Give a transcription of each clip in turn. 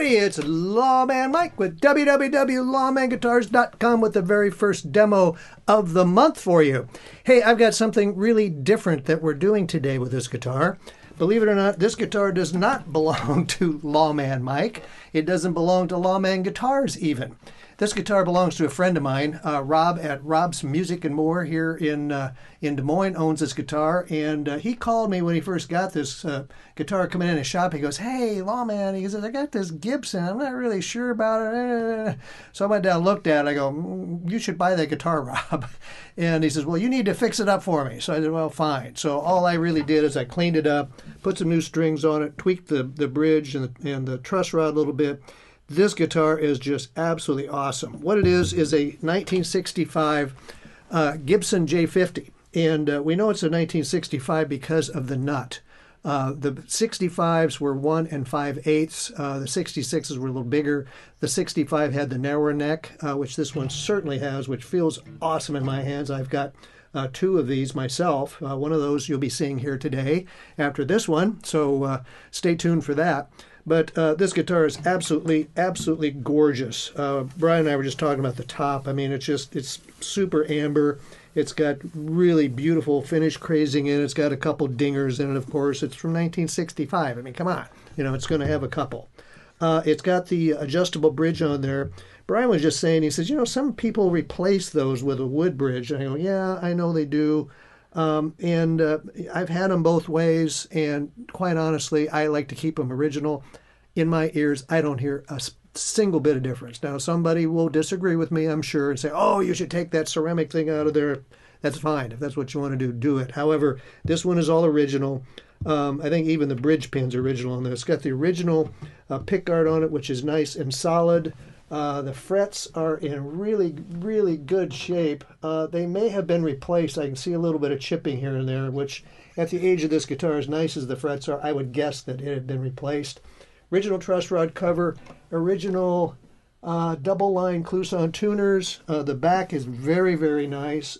everybody, it's Lawman Mike with www.lawmanguitars.com with the very first demo of the month for you. Hey, I've got something really different that we're doing today with this guitar. Believe it or not, this guitar does not belong to Lawman Mike. It doesn't belong to Lawman Guitars even. This guitar belongs to a friend of mine, Rob at Rob's Music and More here in Des Moines, owns this guitar. And he called me when he first got this guitar coming in his shop. He goes, "Hey, Lawman," he says, "I got this Gibson. I'm not really sure about it." So I went down and looked at it. I go, "You should buy that guitar, Rob." And he says, "Well, you need to fix it up for me." So I said, "Well, fine." So all I really did is I cleaned it up, put some new strings on it, tweaked the bridge and the truss rod a little bit. This guitar is just absolutely awesome. What it is a 1965 Gibson J50. And we know it's a 1965 because of the nut. The 65s were 1 5/8. The 66s were a little bigger. The 65 had the narrower neck, which this one certainly has, which feels awesome in my hands. I've got two of these myself. One of those you'll be seeing here today after this one. So stay tuned for that. But this guitar is absolutely gorgeous. Brian and I were just talking about the top. I mean, it's super amber. It's got really beautiful finish crazing in it. It's got a couple dingers in it, of course. It's from 1965. I mean, come on. You know, it's going to have a couple. It's got the adjustable bridge on there. Brian was just saying, he says, some people replace those with a wood bridge. And I go, yeah, I know they do. And I've had them both ways, and quite honestly, I like to keep them original. In my ears, I don't hear a single bit of difference. Now, somebody will disagree with me, I'm sure, and say, "Oh, you should take that ceramic thing out of there." That's fine. If that's what you want to do, do it. However, this one is all original. I think even the bridge pin's original on there. It's got the original pickguard on it, which is nice and solid. The frets are in really good shape. They may have been replaced. I can see a little bit of chipping here and there, which at the age of this guitar, as nice as the frets are, I would guess that it had been replaced. Original truss rod cover, original double line Kluson tuners. The back is very nice.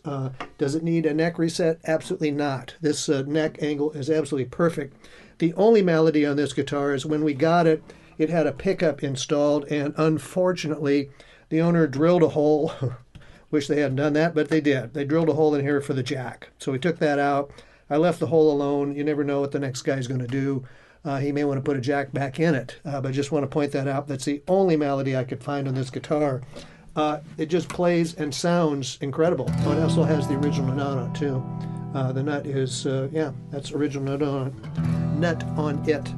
Does it need a neck reset? Absolutely not. This neck angle is absolutely perfect. The only malady on this guitar is when we got it, it had a pickup installed, and unfortunately, the owner drilled a hole. Wish they hadn't done that, but they did. They drilled a hole in here for the jack. So we took that out. I left the hole alone. You never know what the next guy's going to do. He may want to put a jack back in it, but I just want to point that out. That's the only malady I could find on this guitar. It just plays and sounds incredible. Oh, it also has the original nut on it, too. The nut is, that's original nut on it.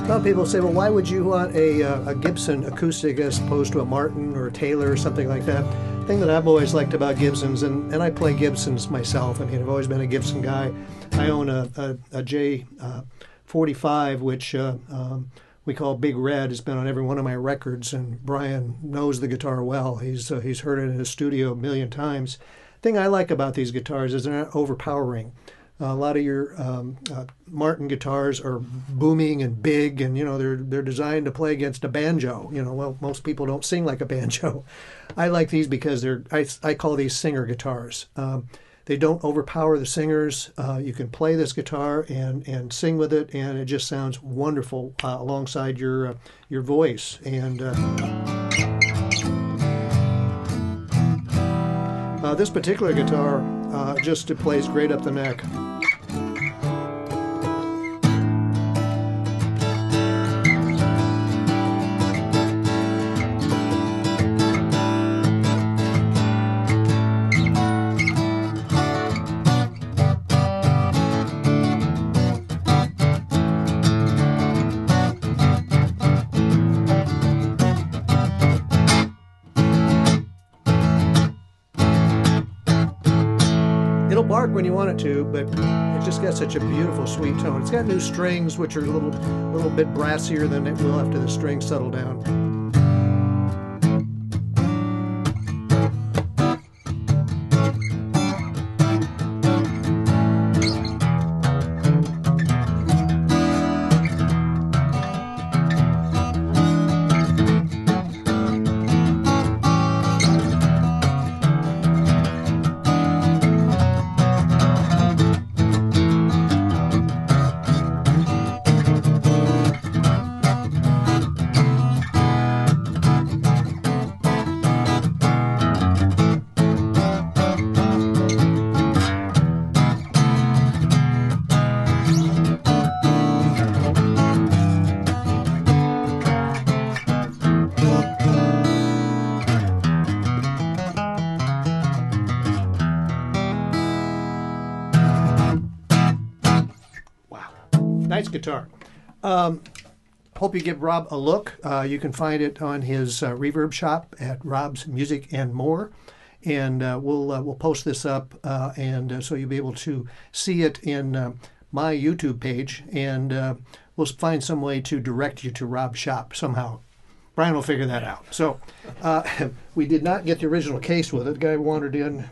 Some people say, well, why would you want a Gibson acoustic as opposed to a Martin or a Taylor or something like that? The thing that I've always liked about Gibsons, and I play Gibsons myself. I mean, I've always been a Gibson guy. I own a J50, which we call Big Red. It's been on every one of my records, and Brian knows the guitar well. He's heard it in his studio a million times. The thing I like about these guitars is they're not overpowering. A lot of your Martin guitars are booming and big, and they're designed to play against a banjo. Well, most people don't sing like a banjo. I like these because I call these singer guitars. They don't overpower the singers. You can play this guitar and sing with it, and it just sounds wonderful alongside your voice. And this particular guitar just plays great up the neck. It'll bark when you want it to, but it just got such a beautiful, sweet tone. It's got new strings, which are a little bit brassier than it will after the strings settle down. Nice guitar. Hope you give Rob a look. You can find it on his reverb shop at Rob's Music and More. And we'll post this up, and so you'll be able to see it in my YouTube page, and we'll find some way to direct you to Rob's shop somehow. Brian will figure that out. So we did not get the original case with it. The guy wandered in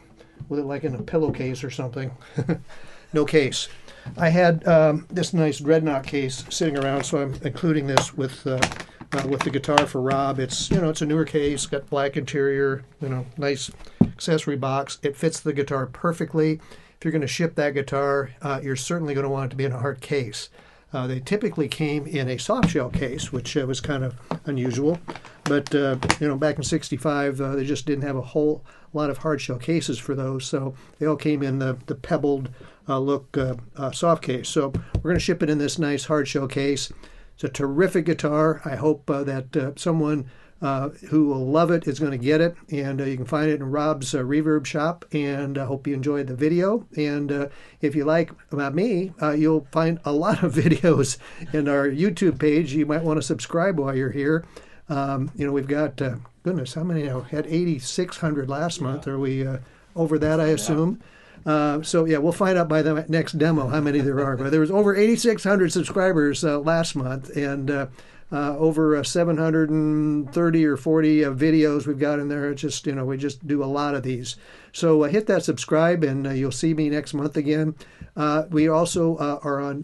with it like in a pillowcase or something. No case. I had this nice Dreadnought case sitting around, so I'm including this with the guitar for Rob. It's, you know, it's a newer case, got black interior, you know, nice accessory box. It fits the guitar perfectly. If you're going to ship that guitar, you're certainly going to want it to be in a hard case. They typically came in a soft shell case, which was kind of unusual. But, you know, back in '65, they just didn't have a whole lot of hard shell cases for those. So they all came in the pebbled look soft case. So we're going to ship it in this nice hard shell case. It's a terrific guitar. I hope that someone who will love it is going to get it. And you can find it in Rob's Reverb shop. And I hope you enjoyed the video. And if you like me, you'll find a lot of videos in our YouTube page. You might want to subscribe while you're here. You know, we've got, goodness, how many now? Had 8,600 last month. Are we over that, I assume? So, yeah, we'll find out by the next demo how many there are. But there was over 8,600 subscribers last month, and over 730 or 40 videos we've got in there. It's just, you know, we just do a lot of these. So hit that subscribe, and you'll see me next month again. We also are on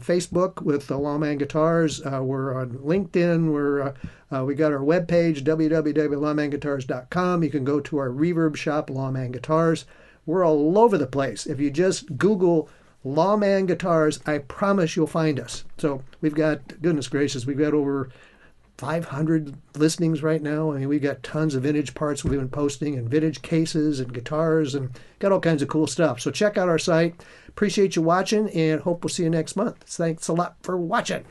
Facebook with Lawman Guitars. We're on LinkedIn. We got our webpage, www.lawmanguitars.com. You can go to our reverb shop, Lawman Guitars. We're all over the place. If you just Google Lawman Guitars, I promise you'll find us. So we've got, goodness gracious, we've got over 500 listings right now. I mean, we've got tons of vintage parts we've been posting, and vintage cases and guitars, and got all kinds of cool stuff. So check out our site. Appreciate you watching, and hope we'll see you next month. Thanks a lot for watching.